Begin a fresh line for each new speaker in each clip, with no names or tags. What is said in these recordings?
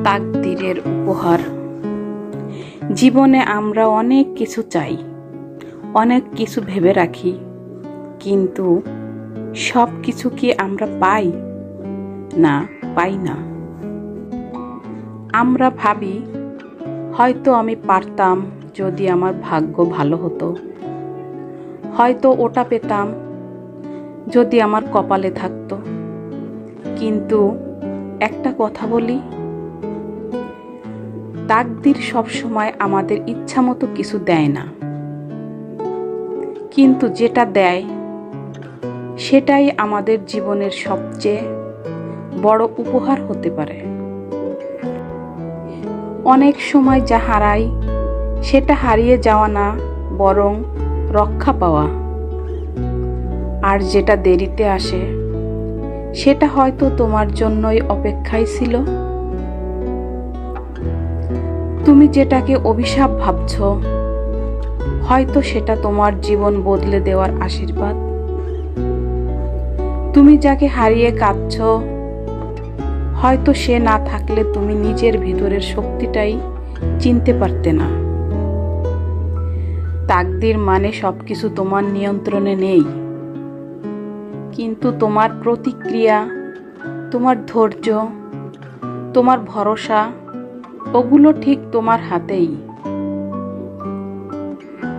তাকদীরের উপহার। জীবনে আমরা অনেক কিছু চাই, অনেক কিছু ভেবে রাখি, কিন্তু সব কিছু কি আমরা পাই? না, পাই না। আমরা ভাবি হয়তো আমি পারতাম যদি আমার ভাগ্য ভালো হতো, হয়তো ওটা পেতাম যদি আমার কপালে থাকতো। কিন্তু একটা কথা বলি, তাকদীর সবসময় আমাদের ইচ্ছা মতো কিছু দেয় না, কিন্তু যেটা দেয় সেটাই আমাদের জীবনের সবচেয়ে বড় উপহার হতে পারে। অনেক সময় যা হারাই সেটা হারিয়ে যাওয়া না, বরং রক্ষা পাওয়া। আর যেটা দেরিতে আসে সেটা হয়তো তোমার জন্যই অপেক্ষায় ছিল। তুমি যেটাকে অভিশাপ ভাবছো, হয়তো সেটা তোমার জীবন বদলে দেওয়ার আশীর্বাদ। তুমি যাকে হারিয়ে কাঁদছো, হয়তো সে না থাকলে তুমি নিজের ভিতরের শক্তিটাই চিনতে পারতে না। তাকদীর মানে সবকিছু তোমার নিয়ন্ত্রণে নেই, কিন্তু তোমার প্রতিক্রিয়া, তোমার ধৈর্য, তোমার ভরসা, ওগুলো ঠিক তোমার হাতেই।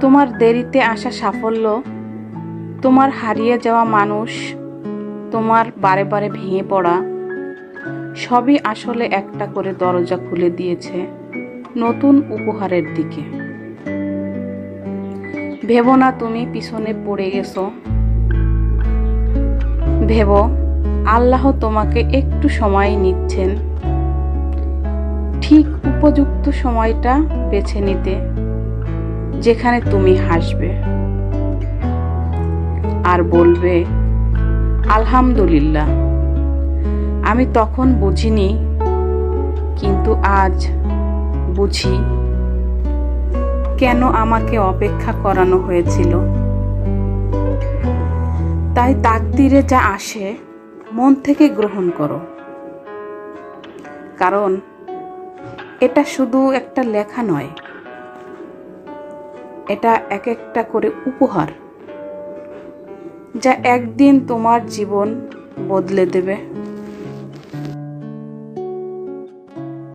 তোমার দেরিতে আসা সাফল্য, তোমার হারিয়ে যাওয়া মানুষ, তোমার বারে বারে ভেঙে পড়া, সবই আসলে একটা করে দরজা খুলে দিয়েছে নতুন উপহারের দিকে। ভেবো না তুমি পিছনে পড়ে গেছো, ভেবো আল্লাহ তোমাকে একটু সময় নিচ্ছেন, ঠিক উপযুক্ত সময়টা বেছে নিতে, যেখানে তুমি হাসবে আর বলবে আলহামদুলিল্লাহ। আমি তখন বুঝিনি, কিন্তু আজ বুঝি কেন আমাকে অপেক্ষা করানো হয়েছিল। তাই তাকদীরে যা আসে মন থেকে গ্রহণ করো, কারণ এটা শুধু একটা লেখা নয়, এটা এক একটা করে উপহার, যা একদিন তোমার জীবন বদলে দেবে।